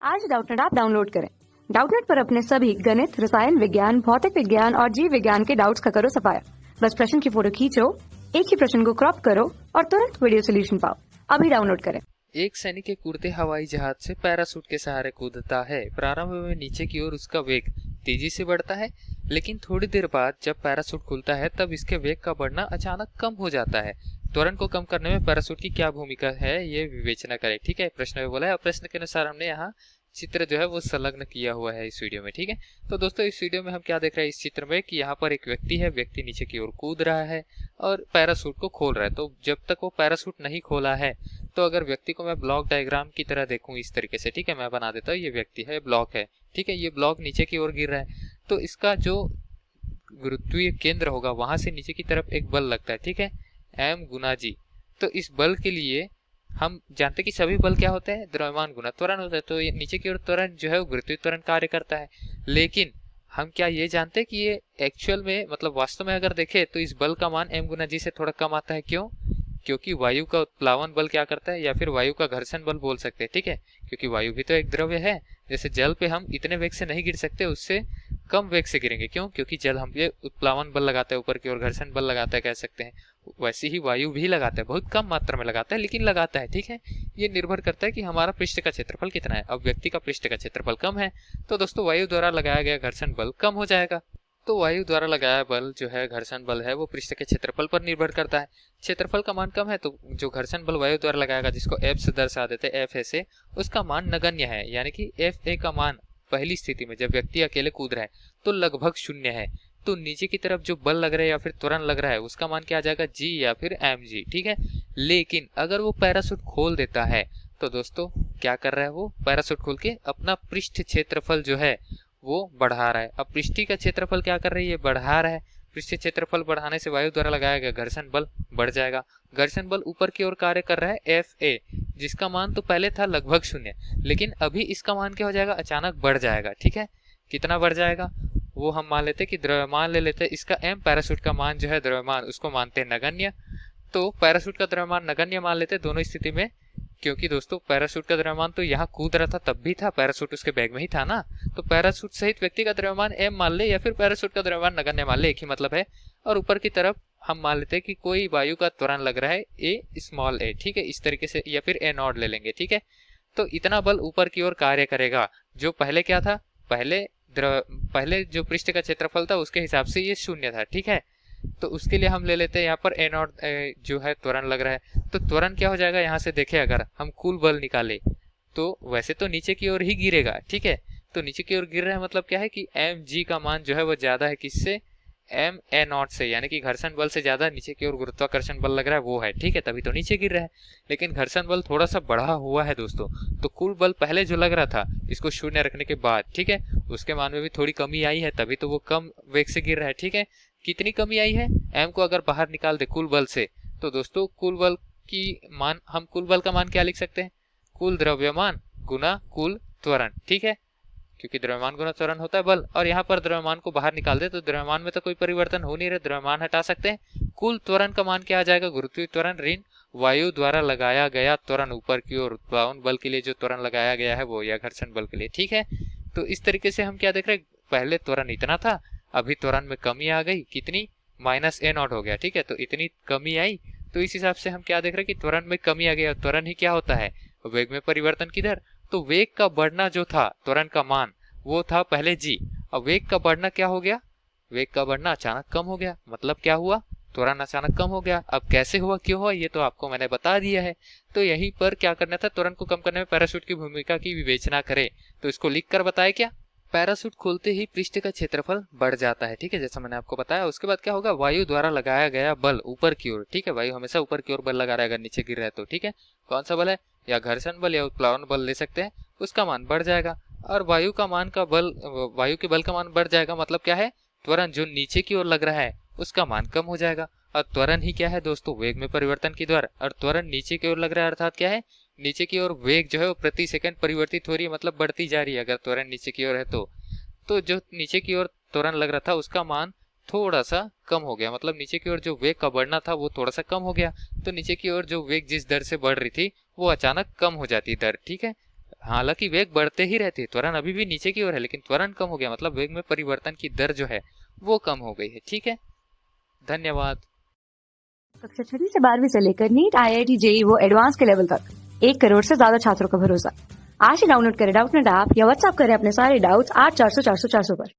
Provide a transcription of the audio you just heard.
आज Doubtnut app download करें। Doubtnut पर अपने सभी गणित, रसायन विज्ञान, भौतिक विज्ञान और जीव विज्ञान के डाउट्स का करो सफाया। बस प्रश्न की फोटो खींचो, एक ही प्रश्न को क्रॉप करो और तुरंत वीडियो सोल्यूशन पाओ। अभी डाउनलोड करें। एक सैनिक एक उड़ते हवाई जहाज से पैराशूट के सहारे कूदता है। प्रारंभ में नीचे की ओर उसका वेग तेजी से बढ़ता है, लेकिन थोड़ी देर बाद जब पैराशूट खुलता है तब इसके वेग का बढ़ना अचानक कम हो जाता है। त्वरण को कम करने में पैराशूट की क्या भूमिका है, ये विवेचना करें। ठीक है, प्रश्न में बोला है और प्रश्न के अनुसार हमने यहाँ चित्र जो है वो संलग्न किया हुआ है इस वीडियो में। ठीक है, तो दोस्तों इस वीडियो में हम क्या देख रहे हैं इस चित्र में कि यहाँ पर एक व्यक्ति है, व्यक्ति नीचे की ओर कूद रहा है और पैराशूट को खोल रहा है। तो जब तक वो पैराशूट नहीं खोला है, तो अगर व्यक्ति को मैं ब्लॉक डायग्राम की तरह देखूं इस तरीके से, ठीक है, मैं बना देता हूँ। ये व्यक्ति है, ब्लॉक है, ठीक है, ये ब्लॉक नीचे की ओर गिर रहा है, तो इसका जो गुरुत्वीय केंद्र होगा वहां से नीचे की तरफ एक बल लगता है, ठीक है, एम गुना जी। तो इस बल के लिए हम जानते हैं कि सभी बल क्या होते हैं, द्रव्यमान गुना त्वरण होता है। तो ये नीचे की ओर त्वरण जो है वो गुरुत्वीय त्वरण कार्य करता है। लेकिन हम क्या ये जानते हैं कि ये एक्चुअल में मतलब वास्तव में अगर देखें तो इस बल का मान एम गुना जी से थोड़ा कम आता है। क्यों? क्योंकि वायु का उत्प्लावन बल क्या करता है, या फिर वायु का घर्षण बल बोल सकते हैं। ठीक है, क्योंकि वायु भी तो एक द्रव्य है। जैसे जल पे हम इतने वेग से नहीं गिर सकते, उससे कम वेग से गिरेंगे। क्यों? क्योंकि जल हम पे उत्प्लावन बल लगाता है ऊपर की ओर, घर्षण बल लगाता है कह सकते हैं। वैसे ही वायु भी लगाता है, बहुत कम मात्रा में लगाता है लेकिन लगाता है। ठीक है, ये निर्भर करता है कि हमारा पृष्ठ का क्षेत्रफल कितना है। अब व्यक्ति का पृष्ठ का क्षेत्रफल कम है, तो दोस्तों वायु द्वारा लगाया गया घर्षण बल कम हो जाएगा। तो वायु द्वारा लगाया बल जो है, घर्षण बल है, वो पृष्ठ के क्षेत्रफल पर निर्भर करता है। क्षेत्रफल का मान कम है तो जो घर्षण बल वायु द्वारा लगाएगा, जिसको एफ से दर्शा देते हैं, एफ ए से, उसका मान नगण्य है। यानी कि एफ ए का मान पहली स्थिति में जब व्यक्ति अकेले कूद रहा है तो लगभग शून्य है। तो नीचे की तरफ जो बल लग रहा है या फिर त्वरण लग रहा है उसका मान क्या आ जाएगा, जी या फिर एम जी। ठीक है, लेकिन अगर वो पैराशूट खोल देता है तो दोस्तों क्या कर रहा है, वो पैराशूट खोल के अपना पृष्ठ क्षेत्रफल जो है वो बढ़ा रहा है। अब पृष्ठ का क्षेत्रफल क्या कर रही है, बढ़ा रहा है। पृष्ठ क्षेत्रफल बढ़ाने से वायु द्वारा लगाया गया घर्षण बल बढ़ जाएगा। घर्षण बल ऊपर की ओर कार्य कर रहा है एफ ए, जिसका मान तो पहले था लगभग शून्य, लेकिन अभी इसका मान क्या हो जाएगा, अचानक बढ़ जाएगा। ठीक है, कितना बढ़ जाएगा वो हम मान लेते कि द्रव्यमान ले लेते हैं। इसका एम पैराशूट का मान जो है द्रव्यमान, उसको मानते हैं नगण्य। तो पैराशूट का द्रव्यमान नगण्य मान लेते दोनों स्थिति में, क्योंकि दोस्तों पैराशूट का द्रव्यमान तो यहाँ कूद रहा था तब भी था, पैराशूट उसके बैग में ही था ना। तो पैराशूट सहित व्यक्ति का द्रव्यमान एम मान ले या फिर पैराशूट का द्रव्यमान नगण्य मान ले, एक ही मतलब है। और ऊपर की तरफ हम मान लेते हैं कि कोई वायु का त्वरण लग रहा है ए स्मॉल ए। ठीक है, इस तरीके से, या फिर ए नॉट ले लेंगे। ठीक है, तो इतना बल ऊपर की ओर कार्य करेगा। जो पहले क्या था, पहले जो पृष्ठ का क्षेत्रफल था उसके हिसाब से ये शून्य था। ठीक है, तो उसके लिए हम ले लेते हैं यहाँ पर ए नॉट जो है त्वरण लग रहा है। तो त्वरण क्या हो जाएगा, यहाँ से देखें अगर हम कुल बल निकाले तो वैसे तो नीचे की ओर ही गिरेगा। ठीक है, तो नीचे की ओर गिर रहा है मतलब क्या है कि एम जी का मान जो है वो ज्यादा है किससे, एम ए नॉट से, यानी कि घर्षण बल से ज्यादा नीचे की ओर गुरुत्वाकर्षण बल लग रहा है वो है। ठीक है, तभी तो नीचे गिर रहा है। लेकिन घर्षण बल थोड़ा सा बढ़ा हुआ है दोस्तों, तो कुल बल पहले जो लग रहा था इसको शून्य रखने के बाद, ठीक है, उसके मान में भी थोड़ी कमी आई है, तभी तो वो कम वेग से गिर रहा है। ठीक है, कितनी कमी आई है, एम को अगर बाहर निकाल दे कुल बल से, तो दोस्तों कुल बल की मान, हम कुल बल का मान क्या लिख सकते हैं, कुल द्रव्यमान गुना कुल त्वरण। ठीक है, क्योंकि द्रव्यमान गुना त्वरण होता है बल, और यहाँ पर द्रव्यमान को बाहर निकाल दे तो द्रव्यमान में तो कोई परिवर्तन हो नहीं रहा, द्रव्यमान हटा सकते हैं। कुल त्वरण का मान क्या आ जाएगा, गुरुत्वीय त्वरण ऋण वायु द्वारा लगाया गया त्वरण ऊपर की ओर, उत्प्लावन बल के लिए जो त्वरण लगाया गया है वो, या घर्षण बल के लिए। ठीक है, तो इस तरीके से हम क्या देख रहे हैं, पहले त्वरण इतना था, अभी त्वरण में कमी आ गई, कितनी, माइनस ए नॉट हो गया। ठीक है, तो इतनी कमी आई, तो इस हिसाब से हम क्या देख रहे हैं कि त्वरण में कमी आ गई। त्वरण ही क्या होता है, वेग में परिवर्तन किधर, तो वेग का बढ़ना जो था त्वरण का मान वो था पहले जी, अब वेग का बढ़ना क्या हो गया, वेग का बढ़ना अचानक कम हो गया। मतलब क्या हुआ, त्वरण अचानक कम हो गया। अब कैसे हुआ, क्यों हुआ, ये तो आपको मैंने बता दिया है। तो यहीं पर क्या करना था, त्वरण को कम करने में पैराशूट की भूमिका की विवेचना करें, तो इसको लिख कर बताए क्या, पैराशूट खोलते ही पृष्ठ का क्षेत्रफल बढ़ जाता है। ठीक है, जैसा मैंने आपको बताया। उसके बाद क्या होगा, वायु द्वारा लगाया गया बल ऊपर की ओर, ठीक है, वायु हमेशा ऊपर की ओर बल लगा रहेगा, नीचे गिर रहा है तो। ठीक है, कौन सा बल है, या घर्षण बल या उत्प्लावन बल ले सकते हैं, उसका मान बढ़ जाएगा। और वायु का मान का बल, वायु के बल का मान बढ़ जाएगा, मतलब क्या है, त्वरण जो नीचे की ओर लग रहा है उसका मान कम हो जाएगा। और त्वरण ही क्या है दोस्तों, वेग में परिवर्तन की दर, और त्वरण नीचे की ओर लग रहा है अर्थात क्या है, नीचे की ओर वेग जो है वो प्रति सेकंड परिवर्तित हो रही है, मतलब बढ़ती जा रही है अगर त्वरण नीचे की ओर है तो जो नीचे की ओर त्वरण लग रहा था उसका मान थोड़ा सा कम हो गया, मतलब नीचे की ओर जो वेग का बढ़ना था वो थोड़ा सा कम हो गया। तो नीचे की ओर जो वेग जिस दर से बढ़ रही थी वो अचानक कम हो जाती दर। ठीक है, हालांकि वेग बढ़ते ही रहते हैं, त्वरण अभी भी नीचे की ओर है, लेकिन त्वरण कम हो गया, मतलब वेग में परिवर्तन की दर जो है वो कम हो गई है। ठीक है, धन्यवाद। कक्षा 6वीं से 12वीं से लेकर नीट, IIT, JEE वो एडवांस के लेवल तक 1 करोड़ से ज्यादा छात्रों का भरोसा। आज ही डाउनलोड करें डाउटनेट ऐप या व्हाट्सएप करें अपने सारे डाउट्स 8400 400 400 पर।